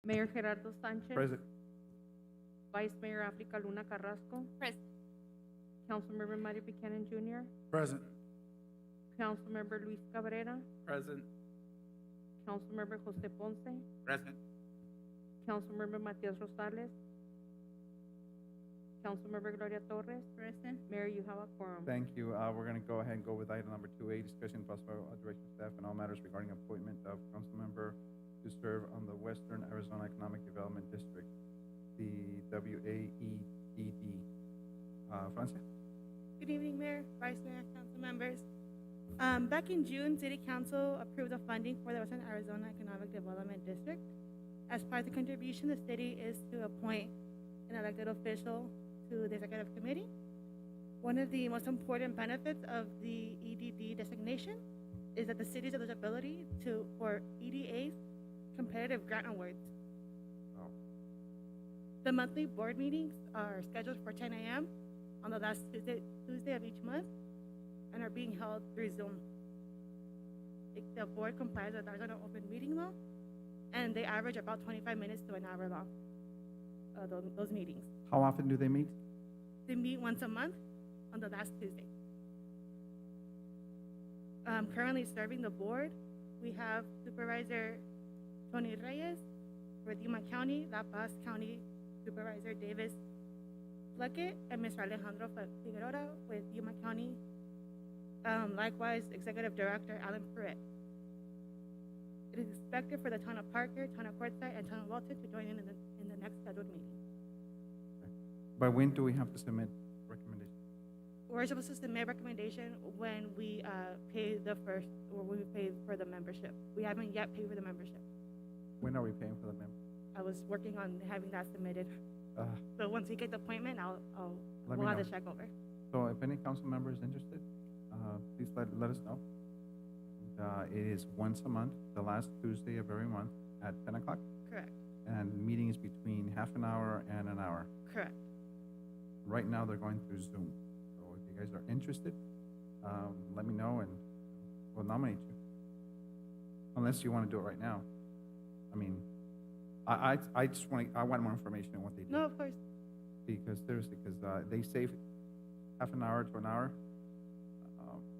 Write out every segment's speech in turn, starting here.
Mayor Gerardo Sanchez. Present. Vice Mayor Africa Luna Carrasco. Present. Councilmember Mario Buchanan Jr. Present. Councilmember Luis Cabrera. Present. Councilmember Jose Ponce. Present. Councilmember Matias Rosales. Councilmember Gloria Torres. Present. Mayor, you have a quorum. Thank you. We're going to go ahead and go with item number 2A, discussion possible direction of staff and all matters regarding appointment of council member to serve on the Western Arizona Economic Development District, the WAEDD. Francia? Good evening, Mayor, Vice Mayor, council members. Back in June, City Council approved the funding for the Western Arizona Economic Development District. As part of the contribution, the city is to appoint an elected official to the executive committee. One of the most important benefits of the EDD designation is that the city's eligibility for EDA's competitive grant awards. Oh. The monthly board meetings are scheduled for 10 a.m. on the last Tuesday of each month and are being held through Zoom. The board complies with Arizona Open Meeting Law, and they average about 25 minutes to an hour long, those meetings. How often do they meet? They meet once a month on the last Tuesday. Currently serving the board, we have Supervisor Tony Reyes for Yuma County, La Paz County Supervisor Davis Pluckett, and Mr. Alejandro Figueroa with Yuma County. Likewise, Executive Director Alan Pruitt. It is expected for the town of Parker, town of Quartzsite, and town of Walton to join in the next scheduled meeting. By when do we have to submit recommendation? We're supposed to submit recommendation when we pay the first, or when we pay for the membership. We haven't yet paid for the membership. When are we paying for the member? I was working on having that submitted. So once we get the appointment, Let we'll me have know. the check over. So if any council member is interested, please let us know. It is once a month, the last Tuesday of every month at 10 o'clock. Correct. And meeting is between half an hour and an hour. Correct. Right now, they're going through Zoom. So if you guys are interested, let me know and we'll nominate you. Unless you want to do it right now. I mean, I just I want more information on what they do. No, of course. Because seriously, because they save half an hour to an hour.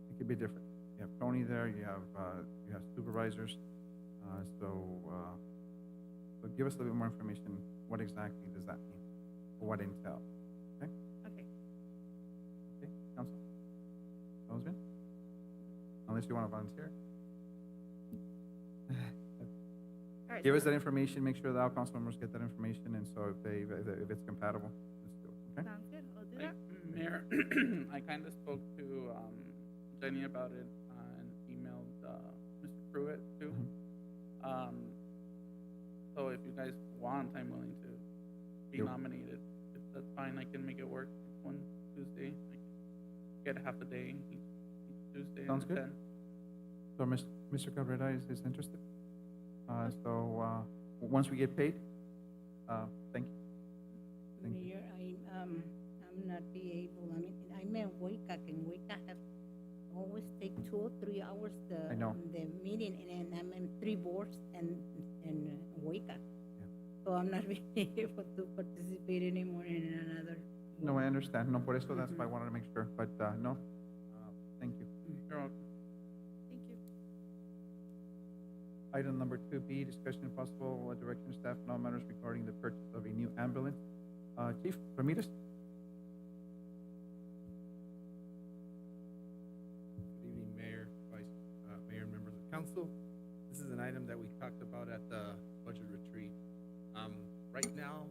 It could be different. You have Tony there, you have supervisors. So give us a little bit more information. What exactly does that mean? What intel? Okay? Okay. Okay, council? Sounds good? Unless you want to volunteer. All right. Give us that information, make sure that our council members get that information, and so if it's compatible, let's do it, okay? Sounds good. I'll do that. Mayor, I kind of spoke to Jenny about it and emailed Mr. Pruitt too. So if you guys want, I'm willing to be Yep. nominated. If that's fine, I can make it work one Tuesday. I can get half a day each Tuesday. Sounds at good. 10. So Mr. Cabrera is interested? Once we get paid, thank you. Thank you. Mayor, I'm not be able, I'm in Waica, and Waica has always take 2 or 3 hours I know. the meeting, and I'm in 3 boards and Waica. Yeah. So I'm not being able to participate anymore in another. No, I understand. No, por eso, that's why I wanted to make sure, but, no, thank you. You're welcome. Thank you. Item number 2B, discussion and possible direction of staff and all matters regarding the purchase of a new ambulance. Chief Ramirez? Good evening, Mayor, Mayor, and members of council. This is an item that we talked about at the budget retreat. Right now,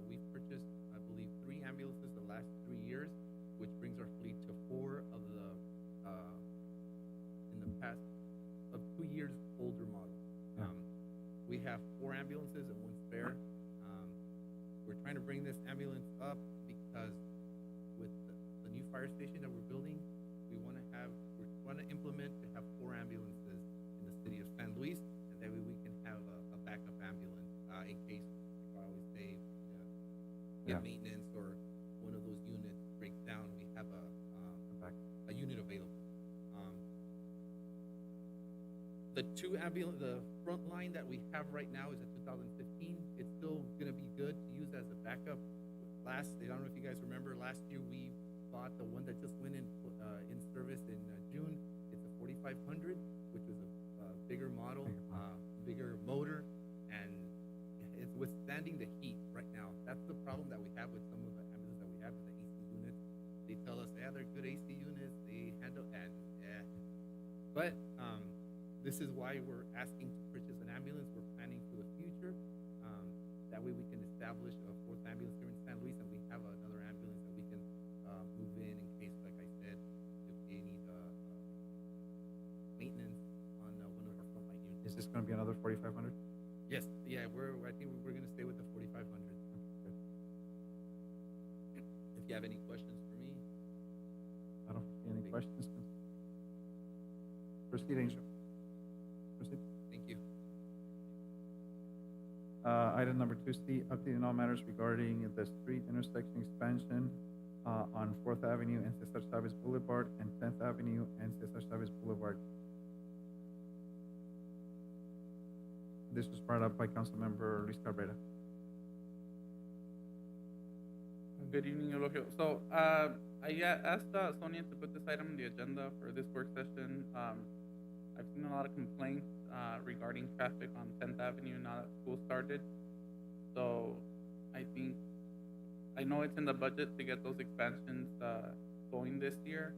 we've purchased, I believe, 3 ambulances the last 3 years, which brings our fleet to 4 of the, in the past, of 2 years older model. Yeah. We have 4 ambulances and 1 spare. We're trying to bring this ambulance up because with the new fire station that we're building, we want to implement to have 4 ambulances in the city of San Luis, and that way we can have a backup ambulance in case, like I always say, Yeah. maintenance or one of those units breaks down, we have a unit available. The front line that we have right now is a 2015. good to use as a backup. I don't know if you guys remember, last year we bought the one that just went in service in June. It's a 4500, which was a bigger model, bigger motor, and it's withstanding the heat right now. That's the problem that we have with some of the ambulances that we have with the AC units. They tell us, yeah, they're good AC units, they handle, and but this is why we're asking to purchase an ambulance. We're planning for the future. That way we can establish a fourth ambulance here in San Luis, and we have another ambulance that we can move in case, like I said, if they need maintenance on one of our frontline units. Is this gonna be another 4,500? Yes, yeah, I think we're gonna stay with the 4,500. If you have any questions for me, I don't see any questions. Proceed, Angel. Proceed. thank you. Item number 2C, updating all matters regarding the street intersection expansion on 4th Avenue and Cesar Chavez Boulevard and 10th Avenue and Cesar Chavez Boulevard. This was brought up by Councilmember Luis Cabrera. Good evening, Eulogio. So, I asked Sonia to put this item on the agenda for this work session. I've seen a lot of complaints regarding traffic on 10th Avenue now that school started. So, I know it's in the budget to get those expansions going this year.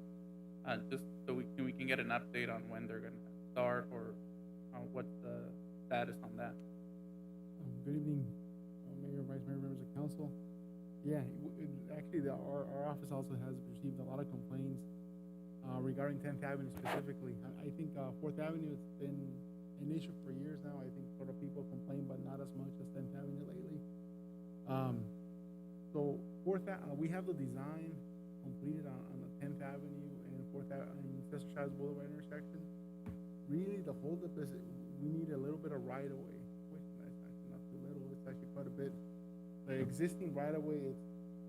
Just so we can get an update on when they're gonna start or what's the status on that. Good evening, Mayor, Vice Mayor, members of council. Yeah, actually, our office also has received a lot of complaints regarding 10th Avenue specifically. I think 4th Avenue, it's been an issue for years now. I think sort of people complain, but not as much as 10th Avenue lately. So we have the design completed on the 10th Avenue and 4th Avenue and Cesar Chavez Boulevard intersection. Really, the holdup is we need a little bit of right-of-way, which is actually not too little. It's actually quite a bit. The existing right-of-way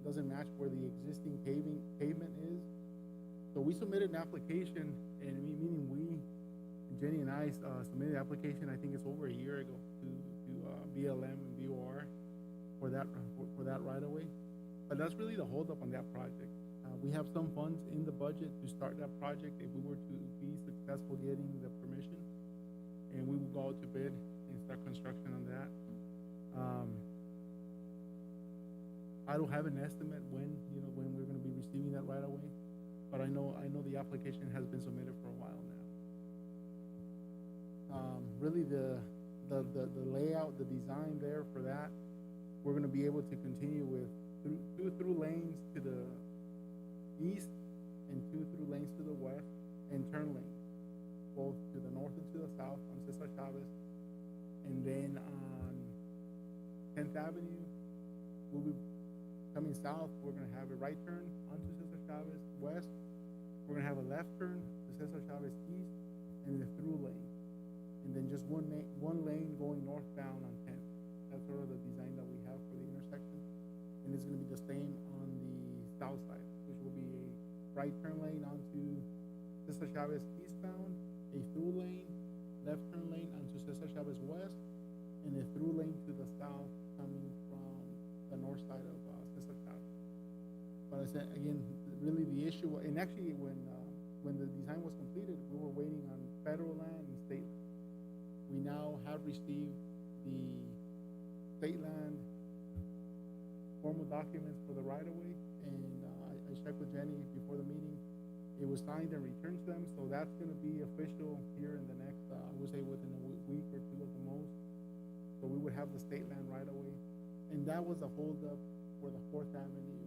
doesn't match where the existing pavement is. So we submitted an application, and meaning we, Jenny and I submitted the application. I think it's over a year ago to BLM and BOR for that right-of-way. But that's really the holdup on that project. We have some funds in the budget to start that project if we were to be successful getting the permission, and we will go out to bid and start construction on that. I don't have an estimate when we're going to be receiving that right away, but I know the application has been submitted for a while now. Really the layout, the design there for that, we're going to be able to continue with two through lanes to the east and two through lanes to the west and turn lanes, both to the north and to the south on Cesar Chavez. And then on 10th Avenue, we'll be coming south. We're going to have a right turn onto Cesar Chavez west. We're going to have a left turn to Cesar Chavez east and a through lane. And then just one lane going northbound on 10th. That's sort of the design that we have for the intersection. And it's going to be the same on the south side, which will be a right turn lane onto Cesar Chavez eastbound, a through lane, left turn lane onto Cesar Chavez west, and a through lane to the south coming from the north side of Cesar Chavez. But I said, again, really the issue, and actually when the design was completed, we were waiting on federal land and state land. We now have received the state land formal documents for the right-of-way, and I checked with Jenny before the meeting. It was signed and returned to them, so that's going to be official here in the next, I would say within a week or two at the most. So we would have the state land right-of-way, and that was a holdup for the 4th Avenue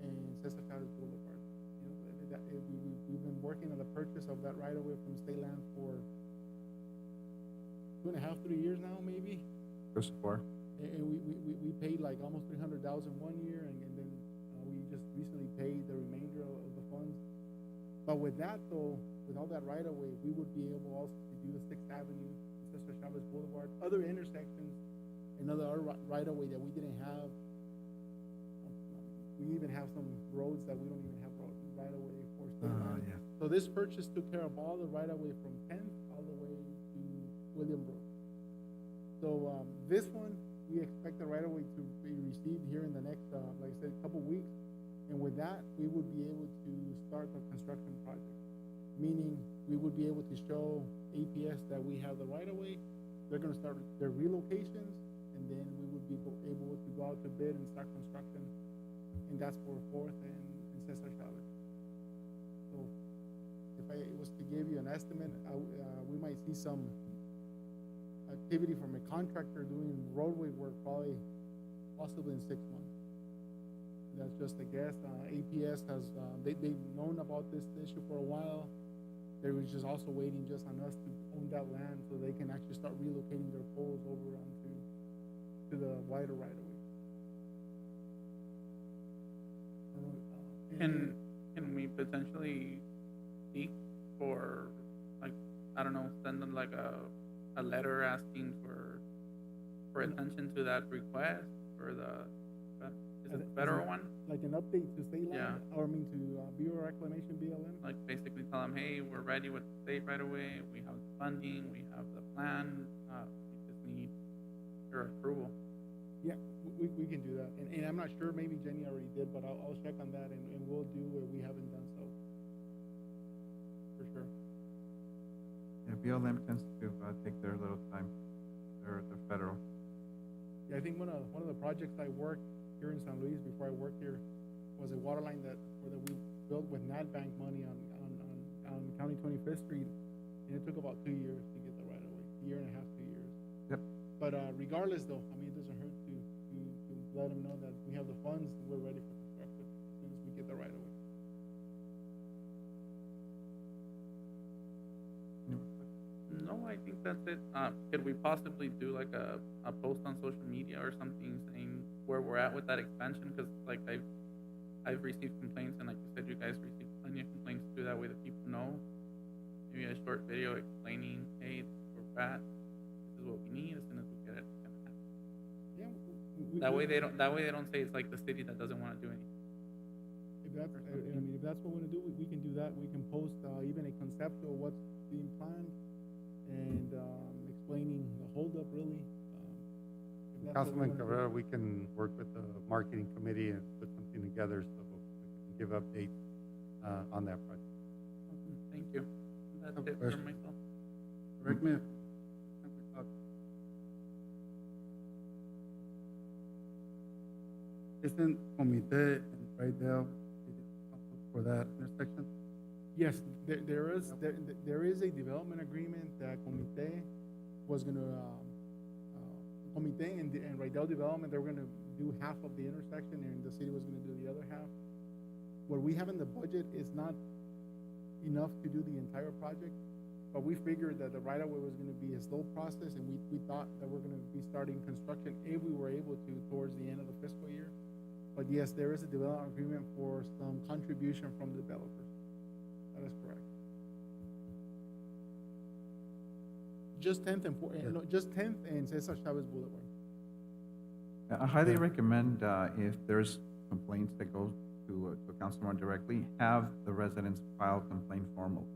and Cesar Chavez Boulevard. We've been working on the purchase of that right-of-way from state land for 2.5, 3 years now, maybe. Goes far. And we paid like almost $300,000 one year, and then we just recently paid the remainder of the funds. But with that though, with all that right of way, we would be able also to do the 6th Avenue, Cesar Chavez Boulevard, other intersections, another right of way that we didn't have. We even have some roads that we don't even have right of way for state land. Yeah. So this purchase took care of all the right of way from 10th all the way to William Brook. So this one we expect the right of way to be received here in the next, like I said, couple weeks. And with that, we would be able to start the construction project. Meaning, we would be able to show APS that we have the right of way. They're gonna start their relocations, and then we would be able to go out to bid and start construction. And that's for Fourth and Cesar Chavez. So if I was to give you an estimate, we might see some activity from a contractor doing roadway work probably possibly in 6 months. That's just a guess. APS has, they've known about this issue for a while. They were just also waiting just on us to own that land so they can actually start relocating their poles over onto the wider right of way. Can we potentially seek for, like, I don't know, send them like a letter asking for attention to that request for is it the federal one? Like an update to state land, Yeah. or I mean to Bureau of Reclamation, BLM? Like basically tell them, hey, we're ready with the state right away, we have the funding, we have the plan, we just need your approval. Yeah, we can do that. And I'm not sure, maybe Jenny already did, but I'll check on that and we'll do what we haven't done so. For sure. Yeah, BLM tends to take their little time. They're federal. Yeah, I think one of the projects I worked here in San Luis before I worked here was a water line that we built with NatBank money on County 25th Street, and it took about 2 years to get the right of way, a year and a half, 2 years. Yep. But regardless, though, I mean, it doesn't hurt to let them know that we have the funds and we're ready for construction as soon as we get the right of way. No, I think that's it. Could we possibly do like a post on social media or something saying where we're at with that expansion? Because like I've received complaints, and like you said, you guys received plenty of complaints too. That way the people know. Maybe a short video explaining, hey, this is where we're at. This is what we need. As soon as we get it, it's gonna happen. Yeah. That way they don't say it's like the city that doesn't want to do anything. If that's what we want to do, we can do that. We can post even a conceptual what's being planned and explaining the holdup really. If that's what we Councilman wanna do. Cabrera, we can work with the marketing committee and put something together so we can give updates on that project. Awesome. Thank you. That's Have a it for question. myself. Correct me if isn't Comite and Rydell for that intersection? Yes, there is a development agreement that Comite was gonna, Comite and Rydell Development, they were gonna do half of the intersection and the city was gonna do the other half. What we have in the budget is not enough to do the entire project, but we figured that the right-of-way was gonna be a slow process, and we thought that we're gonna be starting construction if we were able to towards the end of the fiscal year. But yes, there is a development agreement for some contribution from the developers. That is correct. Just 10th and just 10th and Cesar Chavez Boulevard. I highly recommend, if there's complaints that go to Councilman directly, have the residents file complaint formally.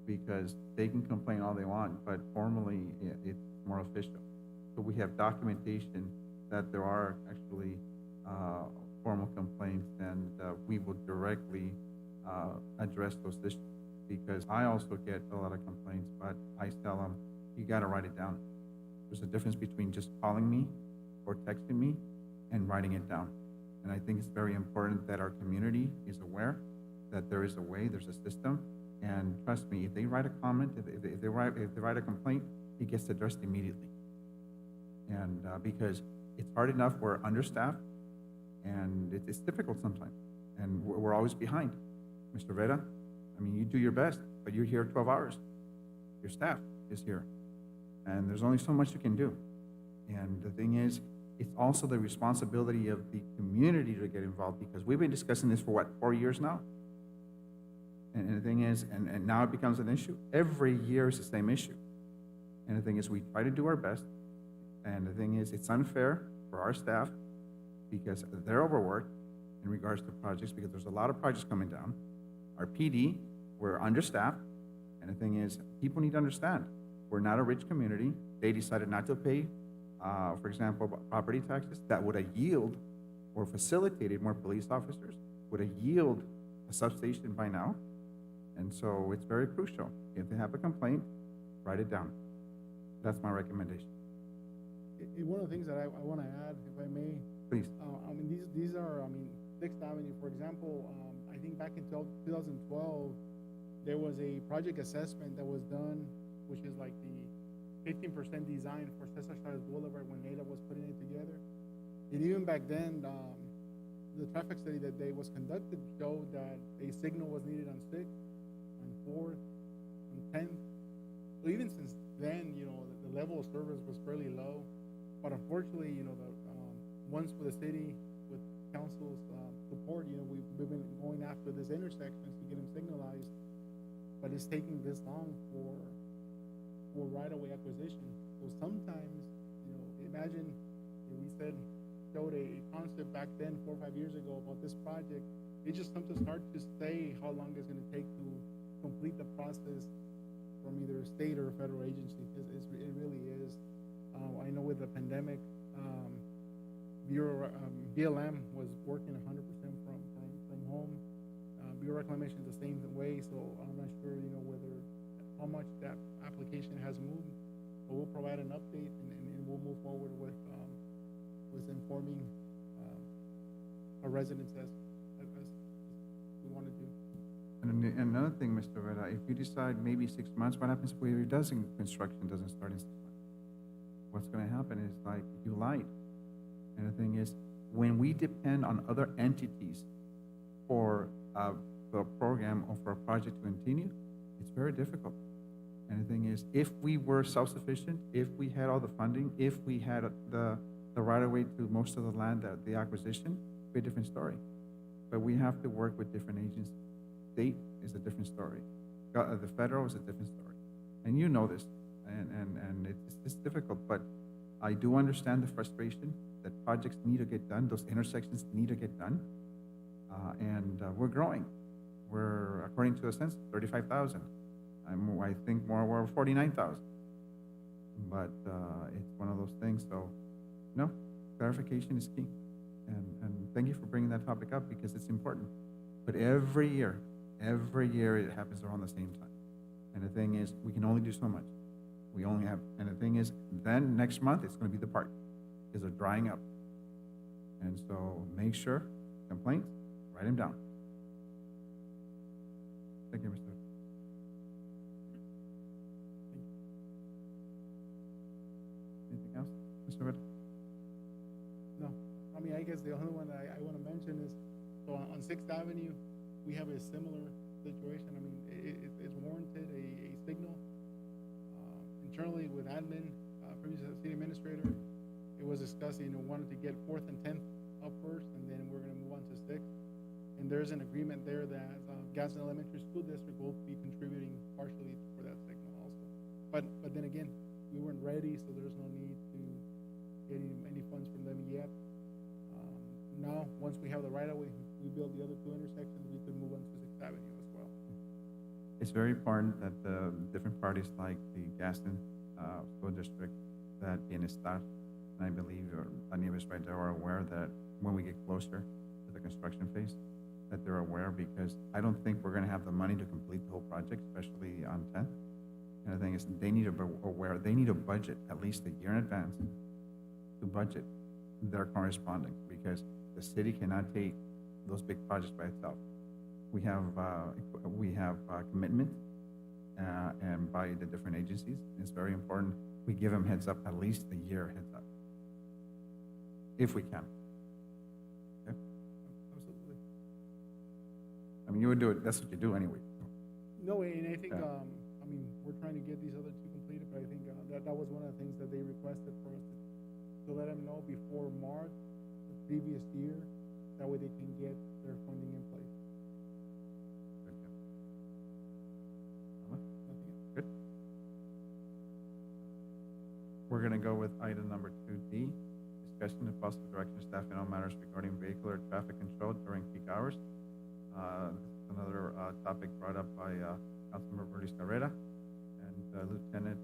Because they can complain all they want, but formally, it's more official. So we have documentation that there are actually, formal complaints, and, we will directly, address those issues. Because I also get a lot of complaints, but I tell them, you gotta write it down. There's a difference between just calling me or texting me and writing it down. And I think it's very important that our community is aware that there is a way, there's a system. And trust me, if they write a comment, if they write a complaint, it gets addressed immediately. And because it's hard enough, we're understaffed, and it's difficult sometimes, and we're always behind. Mr. Vera, I mean, you do your best, but you're here 12 hours. Your staff is here, and there's only so much you can do. And the thing is, it's also the responsibility of the community to get involved, because we've been discussing this for what, 4 years now? And the thing is, and now it becomes an issue. Every year is the same issue. And the thing is, we try to do our best. And the thing is, it's unfair for our staff because they're overworked in regards to projects, because there's a lot of projects coming down. Our PD, we're understaffed. And the thing is, people need to understand, we're not a rich community. They decided not to pay for example, property taxes, that would have yield or facilitated more police officers, would have yield a substation by now. And so it's very crucial. If they have a complaint, write it down. That's my recommendation. One of the things that I want to add, if I may, Please. I mean, these are, I mean, Sixth Avenue, for example, I think back in 2012, there was a project assessment that was done, which is like the 15% design for Cesar Chavez Boulevard when NADA was putting it together. And even back then, the traffic study that day was conducted showed that a signal was needed on 6th, on 4th, on 10th. So even since then, you know, the level of service was fairly low. But unfortunately, you know, once with the city, with council's support, you know, we've been going after this intersections to get them signalized, but it's taking this long for right-of-way acquisition. So sometimes, you know, imagine we showed a concept back then 4 or 5 years ago about this project. It's just sometimes hard to say how long it's going to take to complete the process from either a state or a federal agency. It really is. I know with the pandemic, BLM was working 100% from home. Bureau Reclamation the same way, so I'm not sure, you know, how much that application has moved, but we'll provide an update and we'll move forward with informing our residents as we want to do. And another thing, Mr. Vera, if you decide maybe 6 months, what happens if construction doesn't start in 6 months? What's going to happen is like you lied. And the thing is, when we depend on other entities for the program or for a project to continue, it's very difficult. And the thing is, if we were self-sufficient, if we had all the funding, if we had the right-of-way to most of the land, the acquisition, it'd be a different story. But we have to work with different agencies. State is a different story. The federal is a different story. And you know this, and it's difficult, but I do understand the frustration that projects need to get done, those intersections need to get done, and we're growing. We're, according to the census, 35,000. I think we're 49,000. But it's one of those things, so, no, clarification is key. And thank you for bringing that topic up because it's important. But every year it happens around the same time. And the thing is, we can only do so much. We only have, and the thing is, then next month it's going to be the park because they're drying up. And so make sure, complaints, write them down. Thank you, Mr. Anything else, Mr. Red? No, I mean, I guess the only one I want to mention is, so on 6th Avenue, we have a similar situation. I mean, it's warranted a signal. Internally with admin, previous city administrator, it was discussed, you know, wanted to get 4th and 10th up first, and then we're going to move on to 6th. And there's an agreement there that Gadsden Elementary School District will be contributing partially for that signal also. But then again, we weren't ready, so there's no need to get any funds from them yet. Now, once we have the right-of-way, we build the other 2 intersections, we could move on to 6th Avenue as well. It's very important that the different parties like the Gaston School District, that Bienestar, and I believe Nieves right there are aware that when we get closer to the construction phase, that they're aware, because I don't think we're going to have the money to complete the whole project, especially on 10th. And the thing is, they need to be aware, they need a budget at least a year in advance to budget their corresponding, because the city cannot take those big projects by itself. We have commitment and by the different agencies. It's very important we give them heads up, at least a year heads up, if we can. Okay? Absolutely. I mean, you would do it. That's what you do anyway. No, and I think, Yeah. I mean, we're trying to get these other 2 completed, but I think that was one of the things that they requested for us to let them know before March, the previous year, that way they can get their funding in place. Good. We're going to go with item number 2D, discussion of possible direction of staff in all matters regarding vehicular traffic control during peak hours. This is another topic brought up by Councilmember Luis Carrera and Lieutenant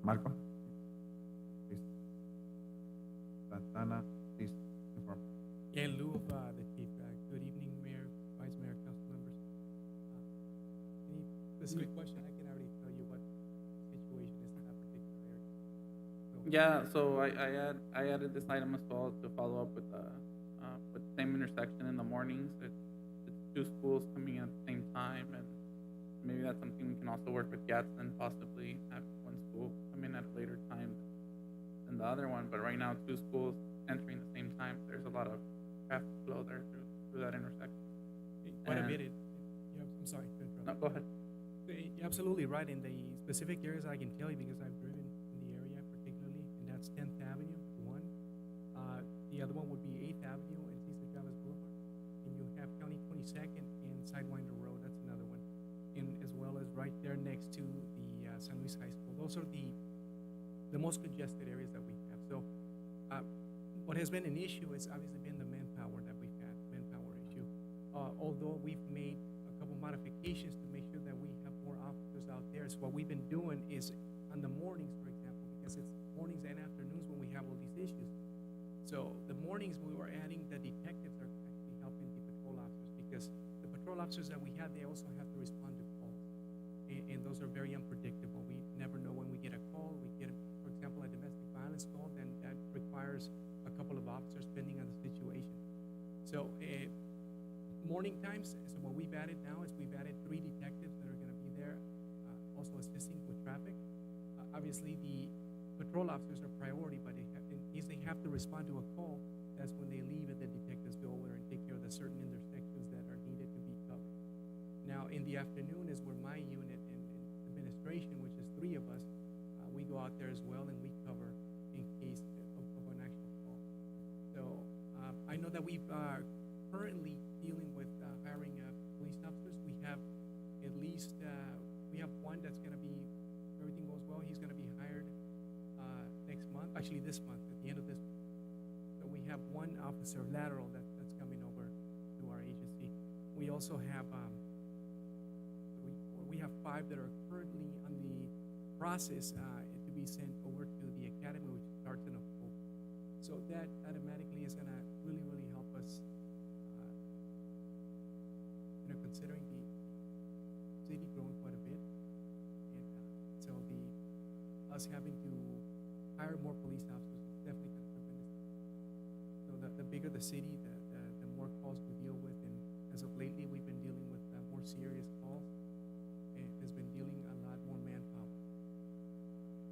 Marco. Yeah, so I added this item as well to follow up with the same intersection in the mornings. It's two schools coming in at the same time, and maybe that's something we can also work with Gadsden, possibly have one school come in at a later time than the other one. But right now, two schools entering the same time, there's a lot of traffic flow there through that intersection. Quite a And- bit. I'm sorry to interrupt. No, go ahead. You're absolutely right. In the specific areas, I can tell you because I've driven in the area particularly, and that's 10th Avenue, one. The other one would be 8th Avenue and Cesar Chavez Boulevard. And you have County 22nd and Sidewinder Road, that's another one. And as well as right there next to the San Luis High School. Those are the most congested areas that we have. So what has been an issue has obviously been the manpower that we've had, manpower issue. Although we've made a couple modifications to make sure that we have more officers out there. So what we've been doing is on the mornings, for example, because it's mornings and afternoons when we have all these issues. So the mornings we were adding the detectives are actually helping the patrol officers because the patrol officers that we have, they also have to respond to calls. And those are very unpredictable. We never know when we get a call. We get, for example, a domestic violence call, then that requires a couple of officers depending on the situation. So morning times, so what we've added now is we've added 3 detectives that are going to be there also assisting with traffic. Obviously, the patrol officers are priority, but in case they have to respond to a call, that's when they leave and the detectives go over and take care of the certain intersections that are needed to be covered. Now, in the afternoon is where my unit and administration, which is 3 of us, we go out there as well and we cover in case of an actual call. So I know that we've currently dealing with hiring police officers. We have at least, we have one that's going to be, if everything goes well, he's going to be hired next month, actually this month, at the end of this month. So we have one officer lateral that's coming over to our agency. We also have, we have 5 that are currently on the process to be sent over to the academy, which starts in October. So that automatically is going to really, really help us, considering the city growing quite a bit. And so us having to hire more police officers is definitely going to tremendous. So the bigger the city, the more calls we deal with. And as of lately, we've been dealing with more serious calls and has been dealing a lot more manpower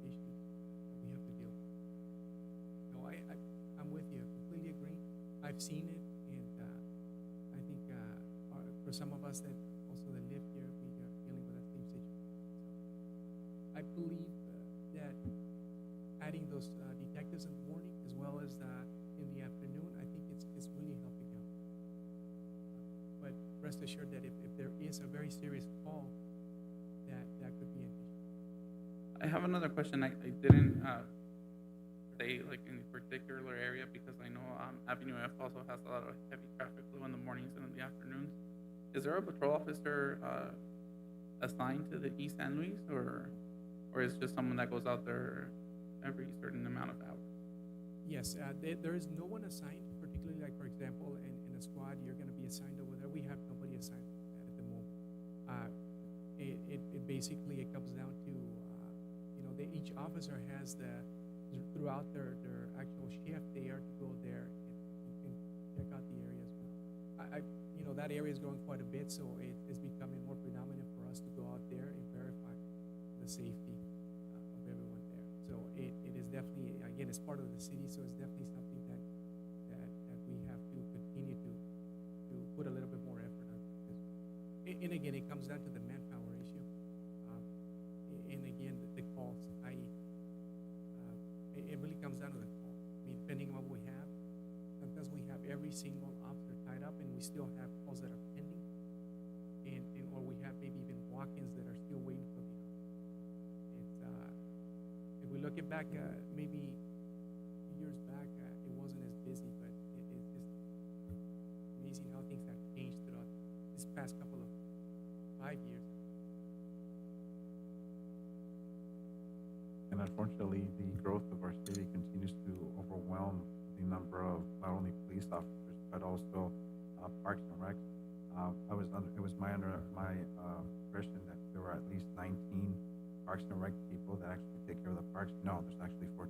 issues that we have to deal with. No, I'm with you. I completely agree. I've seen it, and I think for some of us that also that live here, we are dealing with that same situation. So I believe that adding those detectives in the morning as well as in the afternoon, I think it's really helping out. But rest assured that if there is a very serious call, that could be an issue. I have another question. I didn't say like in a particular area because I know Avenue F also has a lot of heavy traffic flow in the mornings and in the afternoons. Is there a patrol officer assigned to the East San Luis, or is just someone that goes out there every certain amount of hours? Yes, there is no one assigned, particularly like, for example, in a squad, you're going to be assigned over there. We have nobody assigned at the moment. It basically, it comes down to, each officer has throughout their actual shift, they are to go there and check out the area as well. That area is growing quite a bit, so it is becoming more predominant for us to go out there and verify the safety of everyone there. So it is definitely, again, it's part of the city, so it's definitely something that we have to continue to put a little bit more effort on. And again, it comes down to the manpower issue. And again, the calls. It really comes down to the call. I mean, depending on what we have, sometimes we have every single officer tied up, and we still have calls that are pending, or we have maybe even walk-ins that are still waiting for the officer. It's if we look back, maybe years back, it wasn't as busy, but it's just amazing how things have changed throughout this past couple of 5 years. And unfortunately, the growth of our city continues to overwhelm the number of not only police officers, but also parks and recs. It was my impression that there were at least 19 parks and rec people that actually take care of the parks. No, there's actually 14.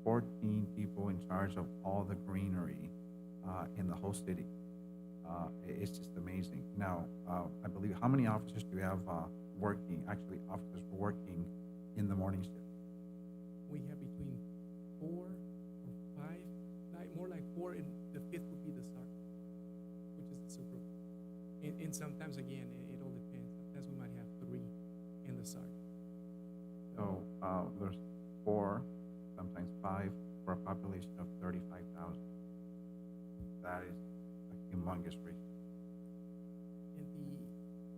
14 people in charge of all the greenery in the whole city. It's just amazing. Now, I believe, how many officers do you have working, actually officers working in the morning shift? We have between 4 or 5, more like 4, and the 5th would be the sergeant, which is the super. And sometimes, again, it all depends. Sometimes we might have 3 and the sergeant. So there's 4, sometimes 5, for a population of 35,000. That is a humongous ratio.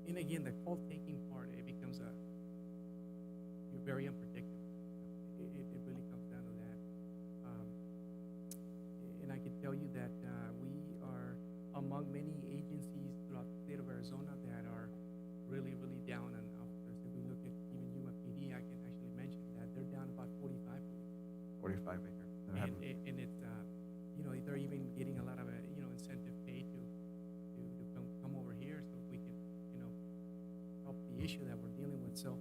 And again, the call taking part, it becomes you're very unpredictable. It really comes down to that. And I can tell you that we are among many agencies throughout the state of Arizona that are really, really down on officers. If we look at even Yuma PD, I can actually mention that they're down about 45. 45 acre. And it's, they're even getting a lot of, incentive pay to come over here so we can, help the issue that we're dealing with. So,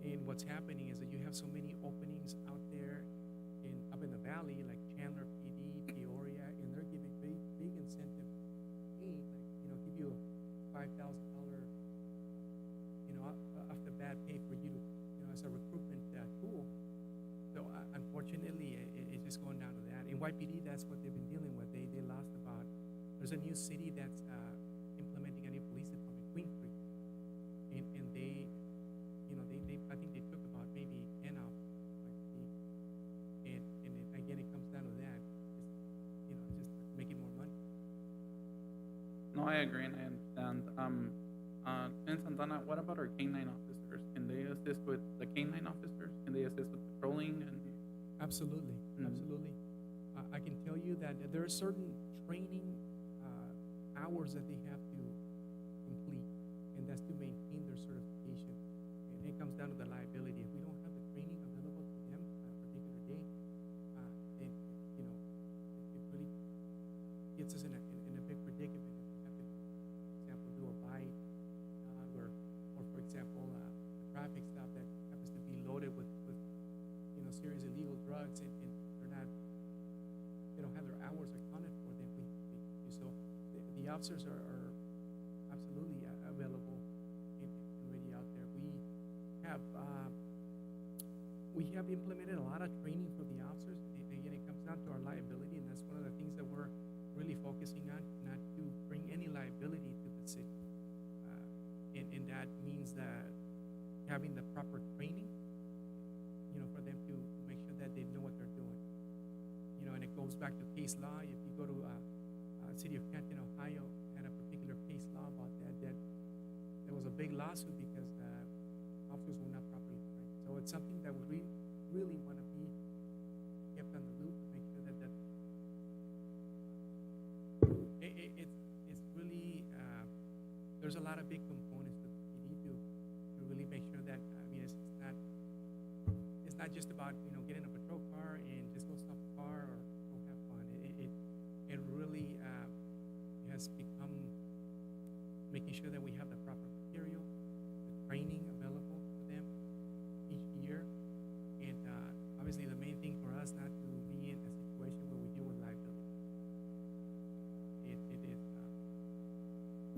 and what's happening is that you have so many openings out there up in the valley, like Chandler PD, Peoria, and they're giving big incentive pay, like, give you a $5,000, off the bat pay for you to, as a recruitment tool. So unfortunately, it's just going down to that. In YPD, that's what they've been dealing with. They lost about, there's a new city that's implementing a new police department, Queen Creek. And they, I think they took about maybe 10 off YPD. And again, it comes down to that. Just making more money. No, I agree and I understand. In Santana, what about our K-9 officers? Can they assist with the K-9 officers? Can they assist with patrolling? Absolutely, absolutely. I can tell you that there are certain training hours that they have to complete, and that's to maintain their certification. And it comes down to the liability. If we don't have the training available to them on a particular day, it really gets us in a big predicament. If we have to, for example, do a bite, or for example, a traffic stop that happens to be loaded with serious illegal drugs, and they don't have their hours accounted for, then so the officers are absolutely available and ready out there. We have implemented a lot of training for the officers, and again, it comes down to our liability, and that's one of the things that we're really focusing on, not to bring any liability to the city, and that means that having the proper training, for them to make sure that they know what they're doing. And it goes back to case law. If you go to city of Canton, Ohio, had a particular case law about that there was a big lawsuit because officers were not properly trained. So it's something that we really want to be kept on the loop to make sure that it's really, there's a lot of big components that we need to really make sure that, it's not just about, getting a patrol car and just go stop the car or go have fun. It really has become making sure that we have the proper material, the training available for them each year. And obviously the main thing for us not to be in a situation where we deal with liability.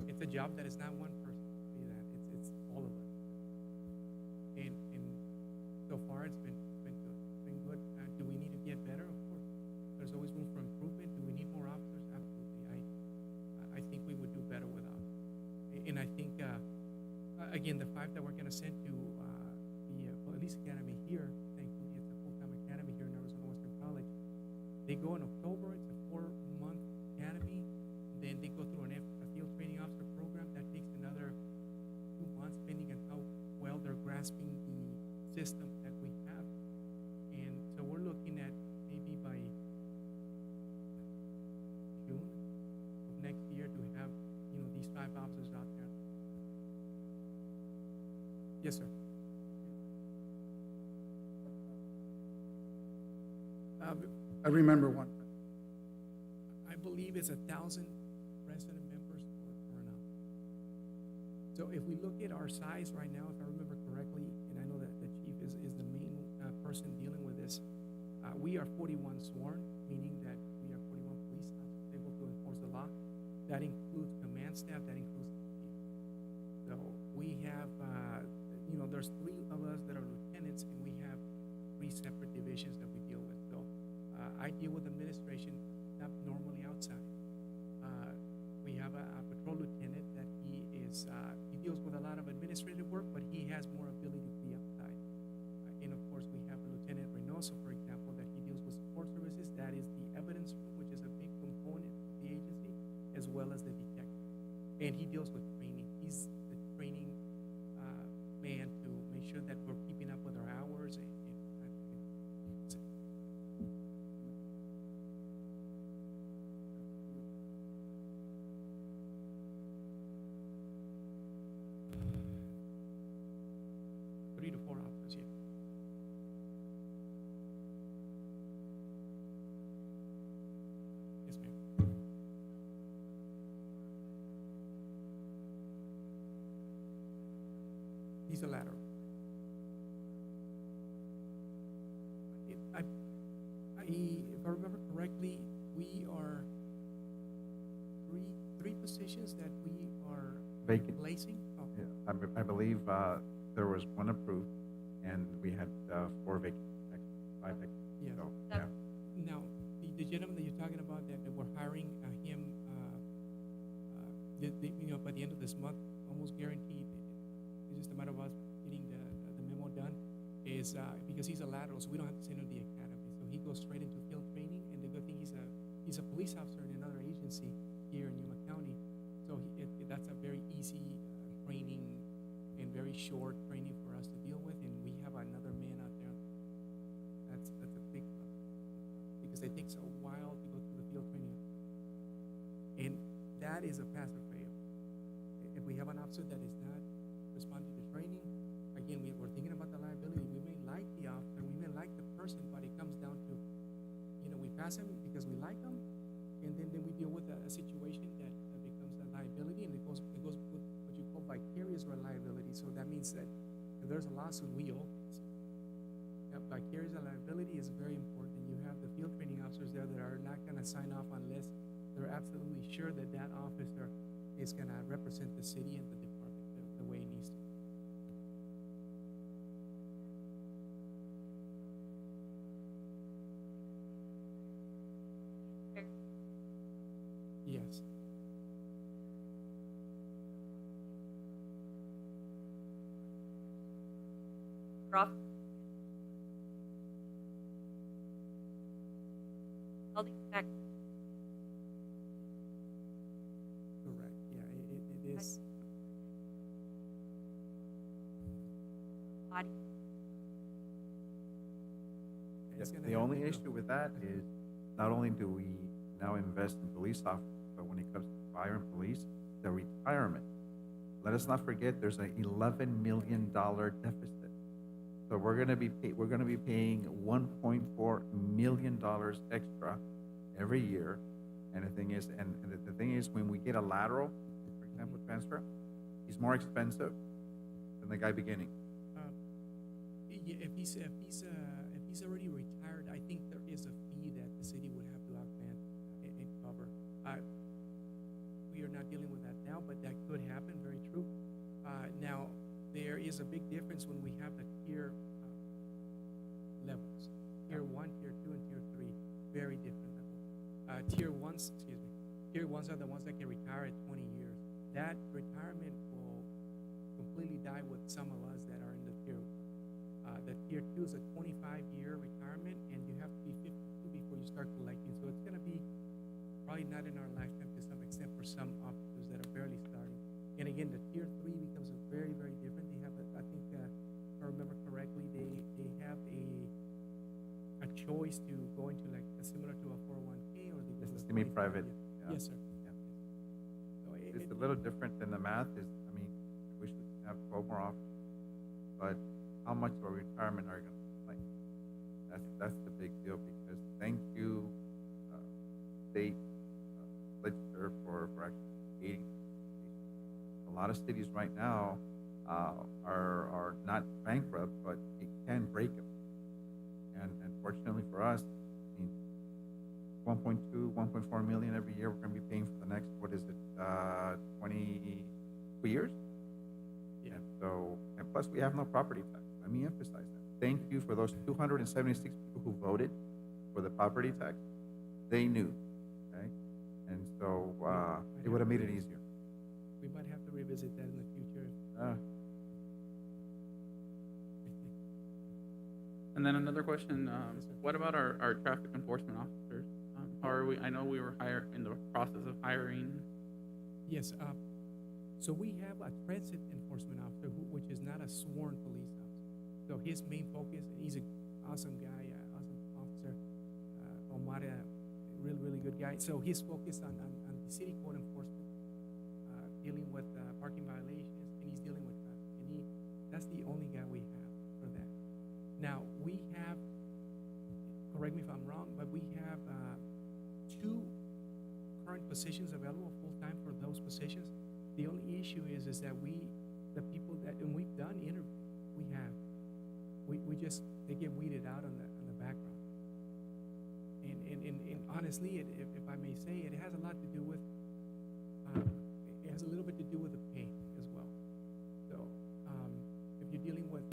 It's a job that is not one person. It's all of us. And so far it's been good. Do we need to get better? Of course. There's always room for improvement. Do we need more officers? Absolutely. I think we would do better without. And I think again, the 5 that we're going to send to the police academy here, thankfully it's a full-time academy here in Arizona Western College. They go in October. It's a 4-month academy. Then they go through a field training officer program that takes another 2 months, depending on how well they're grasping the system that we have. And so we're looking at maybe by June of next year to have, these 5 officers out there. Yes, sir. I remember one. I believe it's 1,000 resident members per an hour. So if we look at our size right now, if I remember correctly, and I know that the chief is the main person dealing with this, we are 41 sworn, meaning that we are 41 police officers able to enforce the law. That includes command staff, that includes the chief. So we have, there's 3 of us that are lieutenants, and we have 3 separate divisions that we deal with. So I deal with administration, not normally outside. We have a patrol lieutenant that he deals with a lot of administrative work, but he has more ability to be outside. And of course, we have Lieutenant Reynoso, for example, that he deals with support services. That is the evidence room, which is a big component of the agency, as well as the detective. And he deals with training. He's the training man to make sure that we're keeping up with our hours and three to four officers, yeah. Yes, ma'am. He's a lateral. If I remember correctly, we are three positions that we are Vacant. replacing. Oh, Yeah, I believe there was 1 approved, and we had 4 vacant, actually, 5 vacant. yeah. So, yeah. Now, the gentleman that you're talking about that we're hiring him, by the end of this month, almost guaranteed. It's just a matter of us getting the memo done. Is because he's a lateral, so we don't have to send him to the academy. So he goes straight into field training. And the good thing, he's a police officer in another agency here in Yuma County. So that's a very easy training and very short training for us to deal with. And we have another man out there. That's a big plus, because it takes a while to go through the field training, and that is a pass or fail. If we have an officer that is not responding to training, again, we're thinking about the liability. We may like the officer, we may like the person, but it comes down to, we pass him because we like him, and then we deal with a situation that becomes a liability, and it goes with what you call vicarious liability. So that means that if there's a lawsuit, we owe it. That vicarious liability is very important. You have the field training officers there that are not going to sign off unless they're absolutely sure that that officer is going to represent the city and the department the way it needs to. Yes. Rough. All these factors. Correct. Yeah, it is. Body. It's gonna The only happen, issue with that is not only do we now invest in police officers, but when it comes to fire and police, the retirement. Let us not forget there's an $11 million deficit. So we're gonna be paying $1.4 million extra every year. And the thing is, the thing is, when we get a lateral, for example, transfer, he's more expensive than the guy beginning. Yeah, if he's already retired, I think there is a fee that the city would have to augment and cover. We are not dealing with that now, but that could happen. Very true. Now there is a big difference when we have the tier levels: tier 1, tier 2, and tier 3. Very different levels. Tier 1s are the ones that can retire at 20 years. That retirement will completely die with some of us that are in the tier 1. The tier 2 is a 25-year retirement, and you have to be 52 before you start collecting. So it's going to be probably not in our lifetime to some extent for some officers that are barely starting. And again, the tier 3 becomes a very, very different. They have, I think, if I remember correctly, they have a choice to go into like similar to a 401k, or they go It's to a semi-private. Yeah. Yeah. Yes, sir. Yeah. So It's a little different than the math is, I mean, we should have 12 more officers, but how much of a retirement are you gonna play? That's the big deal, because thank you, state legislature for actually creating. A lot of cities right now are not bankrupt, but it can break them. And fortunately for us, 1.2, 1.4 million every year we're gonna be paying for the next, what is it, 22 years? Yeah. And so, and plus we have no property tax. Let me emphasize that. Thank you for those 276 people who voted for the property tax. They knew, okay? And so, it would have made it easier. We might have to revisit that in the future. And then another question, Yes, sir. what about our traffic enforcement officers? How are we, I know we were in the process of hiring. Yes, so we have a transit enforcement officer, which is not a sworn police officer. So his main focus, and he's an awesome guy, awesome officer, Omar, really good guy. So he's focused on the city code enforcement, dealing with parking violations, and he's dealing with traffic. And that's the only guy we have for that. Now, we have, correct me if I'm wrong, but we have 2 current positions available full-time for those positions. The only issue is that the people that, and we've done interviews, they get weeded out on the background. And honestly, if I may say, it has a lot to do with, it has a little bit to do with the pay as well. So, if you're dealing with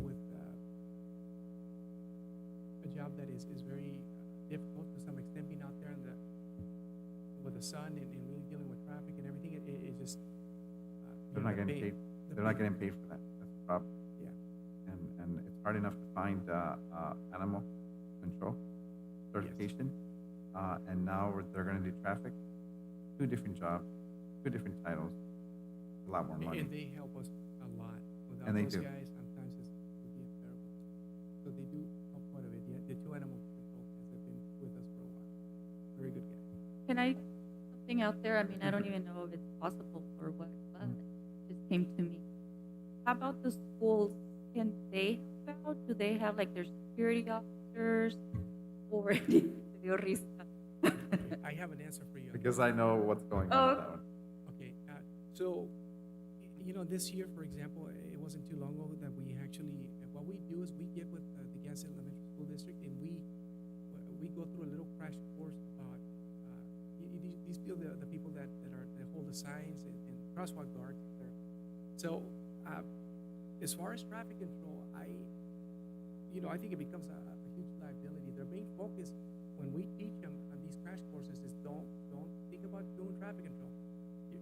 a job that is very difficult to some extent, being out there with the sun and really dealing with traffic and everything, it just They're not getting paid. They're not getting paid for that. That's the problem. Yeah. And it's hard enough to find animal control certification, and now they're going to do traffic. 2 different jobs, 2 different titles, a lot more money. And they help us a lot. Without And they those do. guys, sometimes it would be terrible. So they do help quite a bit. Yeah, the 2 animal control guys have been with us for a while. Very good guys. Can I, something out there, I mean, I don't even know if it's possible or what, but it just came to me. How about the schools? Can they help out? Do they have like their security officers or? Me dio risa. I have an answer for you. Because I know what's going on with that one. Okay, so, this year, for example, it wasn't too long ago that we actually, what we do is we get with the Gansett Elementary School District, and we go through a little crash course about, these people, the people that hold the signs and crosswalk guards. So, as far as traffic control, I think it becomes a huge liability. Their main focus when we teach them on these crash courses is don't think about doing traffic control.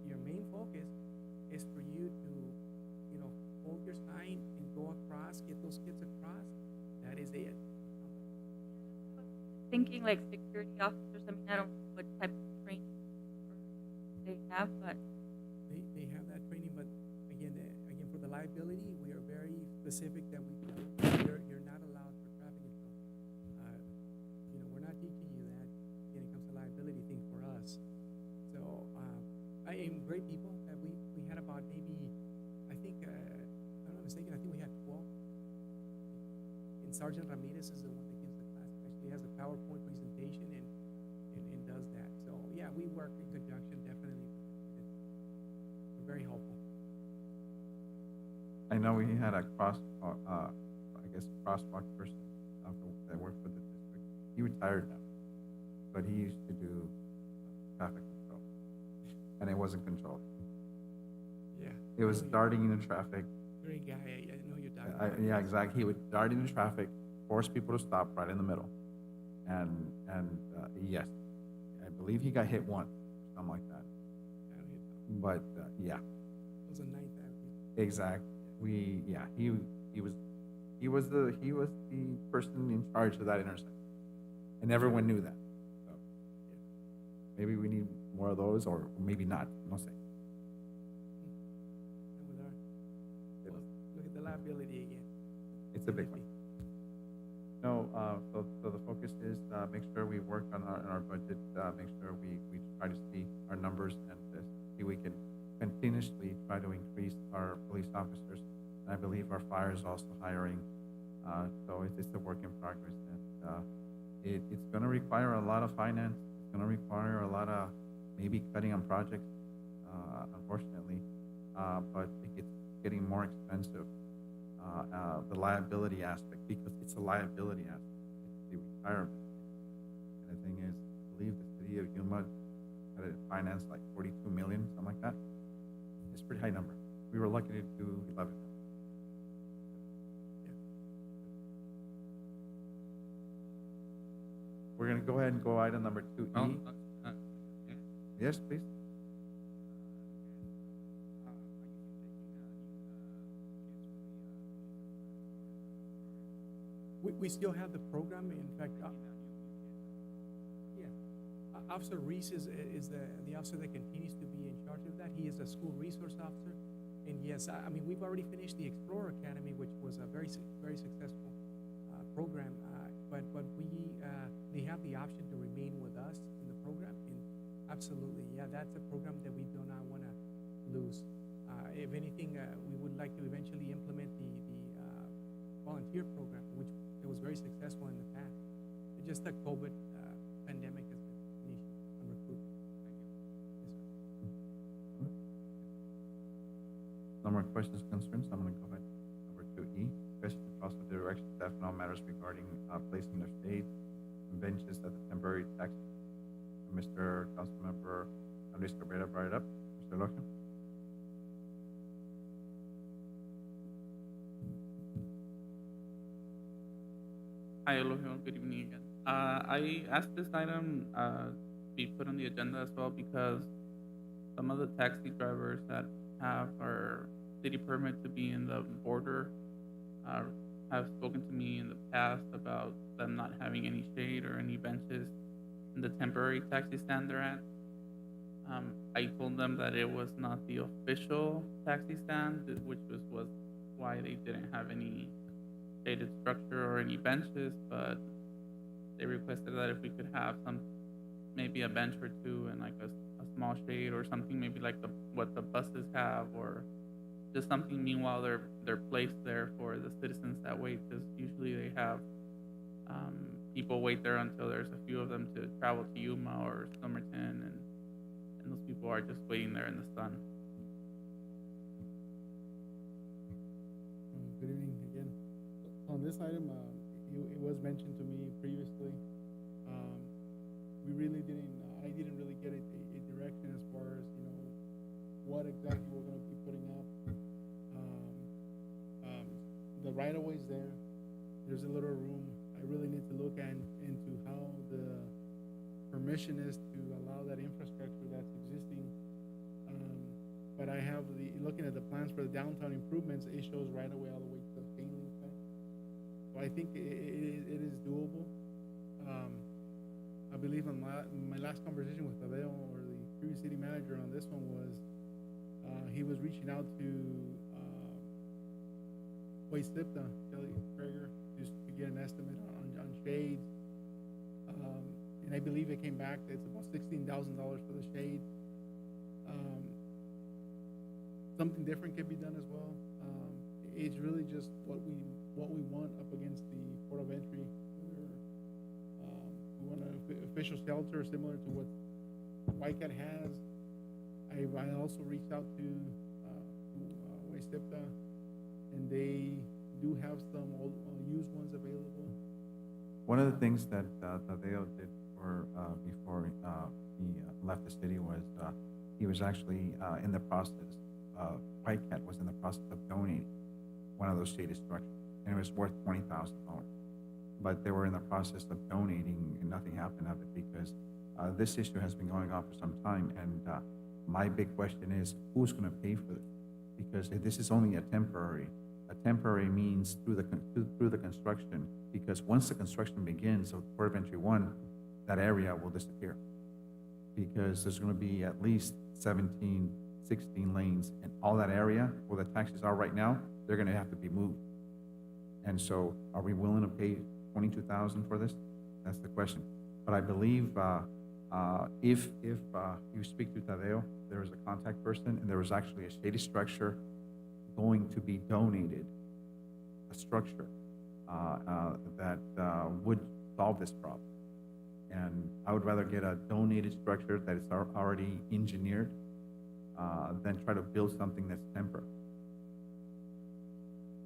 Your main focus is for you to, hold your sign and go across, get those kids across. That is it. Thinking like security officers, I mean, I don't know what type of training they have, but They have that training, but again, for the liability, we are very specific that you're not allowed for traffic control. We're not teaching you that when it comes to liability thing for us. So, I am great people. We had about maybe, I think, if I'm not mistaken, I think we had 12. And Sergeant Ramirez is the one that gives the class. Actually has a PowerPoint presentation and does that. So yeah, we work in conjunction definitely. We're very helpful. I know we had a crosswalk person that worked for the district. He retired now, but he used to do traffic control, and it wasn't controlled. Yeah. It was darting into traffic. Great guy. I know you're talking about. Yeah, exactly. He would dart into traffic, force people to stop right in the middle, and yes, I believe he got hit once, something like that. But yeah, It was a 9th Avenue. exactly. He was the person in charge of that intersection, and everyone knew that. So maybe we need more of those, or maybe not. No say. And with well, look at the liability again. It's a big one. No, so the focus is make sure we work on our budget, make sure we try to see our numbers and see we can continuously try to increase our police officers. And I believe our fire is also hiring, so it's a work in progress. And it's going to require a lot of finance. It's going to require a lot of maybe cutting on projects, unfortunately, but it's getting more expensive. The liability aspect, because it's a liability aspect. It's the retirement. And the thing is, I believe the city city of Yuma had it financed like 42 million, something like that. It's a pretty high number. We were lucky to do 11. We're gonna go ahead and go item number 2E. Oh, Yes, please. We still have the program. In fact, yeah, Officer Reese is the officer that continues to be in charge of that. He is a school resource officer. And yes, I mean, we've already finished the Explorer Academy, which was a very successful program. But they have the option to remain with us in the program. And absolutely, yeah, that's a program that we do not want to lose. If anything, we would like to eventually implement the volunteer program, which it was very successful in the past. It's just the COVID pandemic has been an issue on recruitment. Yes, sir. No more questions, concerns? I'm gonna go ahead. Number 2E, question and possible direction staff on all matters regarding placing their shades and benches at the temporary tax. Mr. Councilmember Luis Cabrera brought it up. Mr. Loja? Hi, Elohim. Good evening again. I asked this item be put on the agenda as well because some of the taxi drivers that have our city permit to be in the border have spoken to me in the past about them not having any shade or any benches in the temporary taxi stand they're at. I told them that it was not the official taxi stand, which was why they didn't have any shaded structure or any benches, but they requested that if we could have maybe a bench or two and like a small shade or something, maybe like what the buses have, or just something meanwhile they're placed there for the citizens that wait, because usually they have people wait there until there's a few of them to travel to Yuma or Somerton, and those people are just waiting there in the sun. Good evening again. On this item, it was mentioned to me previously. We really I didn't really get a direction as far as, what exactly we're gonna be putting up. The right-of-way's there. There's a little room. I really need to look into how the permission is to allow that infrastructure that's existing. But I have looking at the plans for the downtown improvements, it shows right-of-way all the way to the chain link fence. So I think it is doable. I believe in my last conversation with Tadeo, or the previous city manager on this one, was he was reaching out to Waste Lipta, Kelly Prager, just to get an estimate on shades. And I believe it came back that it's about $16,000 for the shades. Something different can be done as well. It's really just what we want up against the port of entry. We want an official shelter similar to what Whitecat has. I also reached out to Waste Lipta, and they do have some used ones available. One of the things that Tadeo did before he left the city was he was actually in the process. Whitecat was in the process of donating one of those shaded structures, and it was worth $20,000. But they were in the process of donating, and nothing happened of it because this issue has been going on for some time. And my big question is, who's going to pay for this? Because this is only a temporary. A temporary means through the construction. Because once the construction begins of Port of Entry 1, that area will disappear. Because there's going to be at least 17, 16 lanes, and all that area where the taxis are right now, they're going to have to be moved. And so, are we willing to pay $22,000 for this? That's the question. But I believe if you speak to Tadeo, there is a contact person, and there was actually a shady structure going to be donated, a structure that would solve this problem. And I would rather get a donated structure that is already engineered than try to build something that's temporary.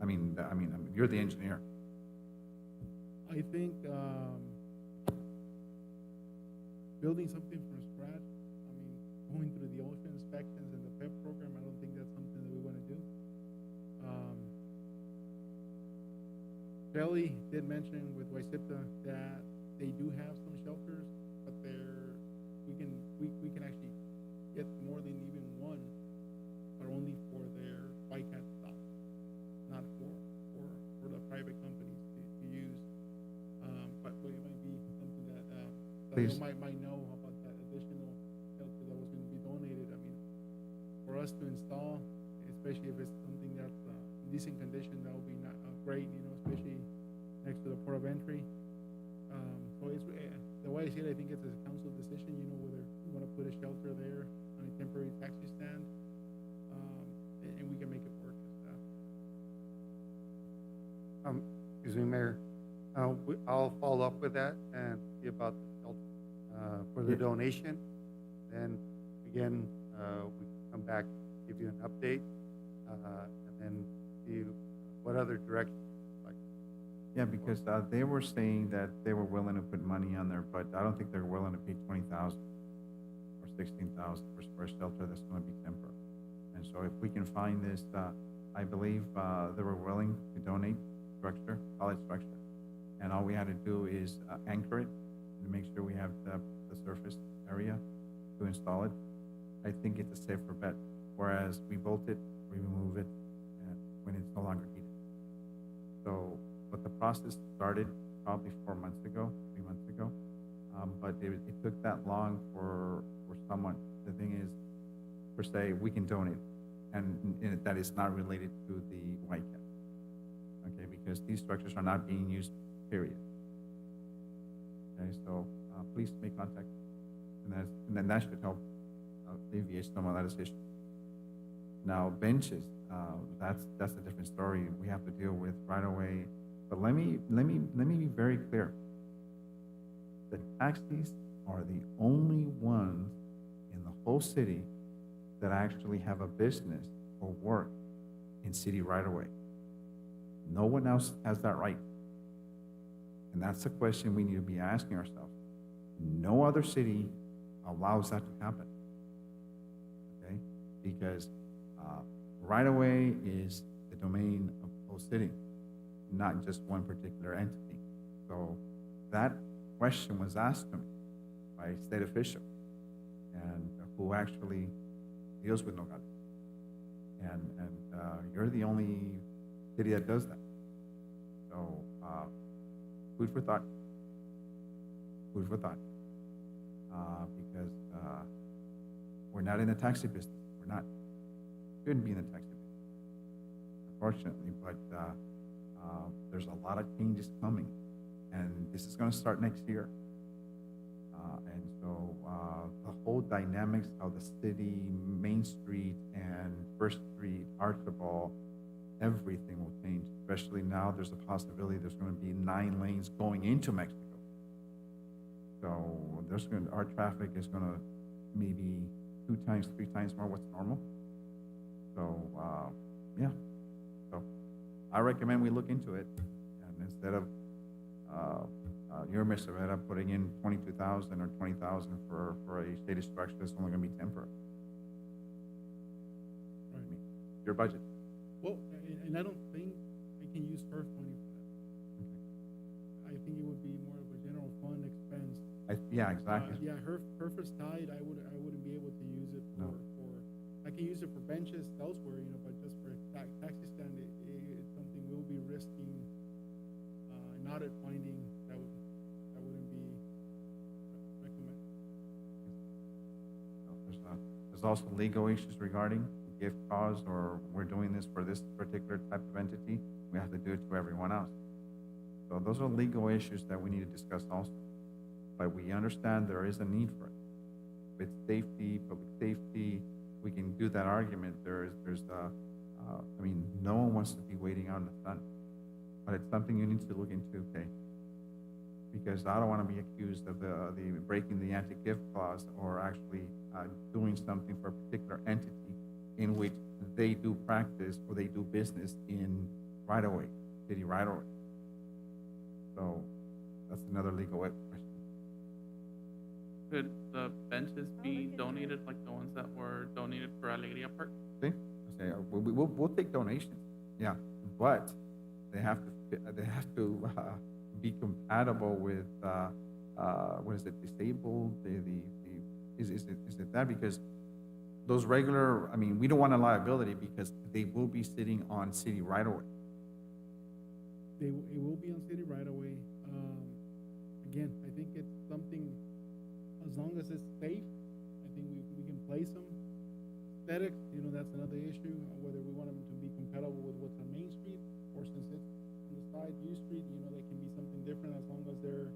I mean, you're the engineer. I think building something from scratch, I mean, going through the OSHA inspections and the PEP program, I don't think that's something that we wanna do. Shelley did mention with Waisita that they do have some shelters, but we can actually get more than even one, but only for their bycatch stop, not for the private companies to use. But it might be something that Please. you might know about that additional shelter that was gonna be donated. I mean, for us to install, especially if it's something that's in decent condition, that would be not great, you know, especially next to the port of entry. So it's the way I see it, I think it's a council decision, you know, whether you want to put a shelter there on a temporary taxi stand, and we can make it work as that. Excuse me, Mayor, I'll follow up with that and see about the shelter, for the Yeah. donation. Then again, we can come back, give you an update, and then see what other direction. Yeah, because they were saying that they were willing to put money on there, but I don't think they're willing to pay 20,000 or 16,000 for a shelter that's going to be temporary. And so if we can find this, I believe they were willing to donate structure, solid structure, and all we had to do is anchor it and make sure we have the surface area to install it. I think it's a safer bet. Whereas we bolt it, we remove it, and when it's no longer needed. So. But the process started probably 4 months ago, 3 months ago. But it took that long for someone. The thing is, per se, we can donate, and that is not related to the white cap. Okay, because these structures are not being used, period. Okay, so please make contact, and then that should help alleviate some of that issue. Now benches, that's a different story. We have to deal with right away. But let me be very clear. The taxis are the only ones in the whole city that actually have a business or work in city right away. No one else has that right. And that's the question we need to be asking ourselves. No other city allows that to happen. Okay? Because right away is the domain of the whole city, not just one particular entity. So that question was asked to me by a state official, and who actually deals with Nogales. And you're the only city that does that. So food for thought. Food for thought. Because we're not in the taxi business. We're not. Shouldn't be in the taxi business, unfortunately. But there's a lot of changes coming, and this is going to start next year. And so the whole dynamics of the city, Main Street and First Street, Archibald, everything will change. Especially now, there's a possibility there's going to be 9 lanes going into Mexico. So our traffic is going to maybe 2 times, 3 times more what's normal. So yeah. So I recommend we look into it, and instead of your Mr. Vera putting in 22,000 or 20,000 for a stated structure that's only going to be temporary. Right. Your budget. Well, and I don't think I can use HERF money for that. Okay. I think it would be more of a general fund expense. Yeah, exactly. Yeah, HERF is tied. I wouldn't be able to use it No. for I can use it for benches elsewhere, you know, but just for a taxi stand, it's something we'll be risking an audit finding that wouldn't be recommended. There's also legal issues regarding gift cause, or we're doing this for this particular type of entity. We have to do it to everyone else. So those are legal issues that we need to discuss also. But we understand there is a need for it. With safety, public safety, we can do that argument. I mean, no one wants to be waiting out in the sun, but it's something you need to look into, okay? Because I don't want to be accused of the breaking the anti-gift clause, or actually doing something for a particular entity in which they do practice or they do business in right-of-way, city right-of-way. So that's another legal question. could the benches I'll be look into it. donated, like the ones that were donated for Alegria Park? See? Okay, we'll take donations, yeah, but they have to be compatible with, what is it, disabled, is it that? Because those regular, I mean, we don't want a liability because they will be sitting on city right away. It will be on city right away. Again, I think it's something, as long as it's safe, I think we can place them. Aesthetics, that's another issue, whether we want them to be compatible with what's on Main Street, or since it's on the side, U Street, they can be something different as long as they're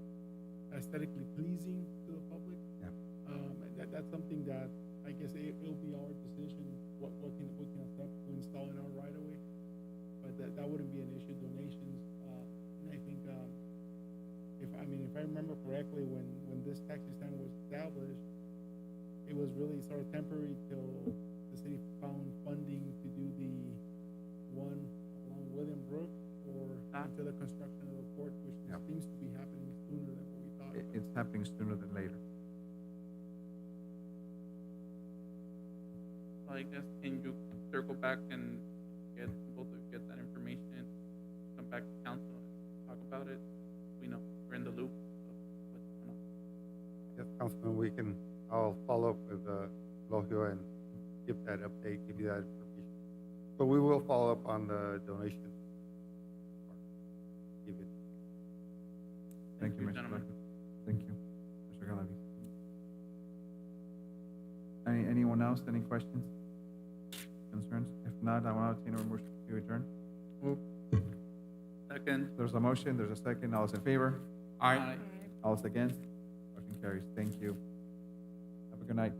aesthetically pleasing to the public. Yeah. And that's something that, I guess it'll be our decision, what we can accept to install in our right of way. But that wouldn't be an issue, donations. And I think, if I remember correctly, when this taxi stand was established, it was really sort of temporary till the city found funding to do the one along William Brook, or until the construction of the port, which Yeah. seems to be happening sooner than what we thought. It's happening sooner than later. So I guess, can you circle back and get that information, come back to council and talk about it? We know, we're in the loop of what's going on. Yes, Councilman, I'll follow up with, Logio and give that update, give you that information. But we will follow up on the donation. Give it. Thank you, Mr. gentlemen. Lopez. Thank you, Mr. Galavis. Anyone else, any questions, concerns? If not, I want to entertain a motion to adjourn. Second. There's a motion, there's a second, all those in favor? Aye. All those against? Motion carries, thank you. Have a good night.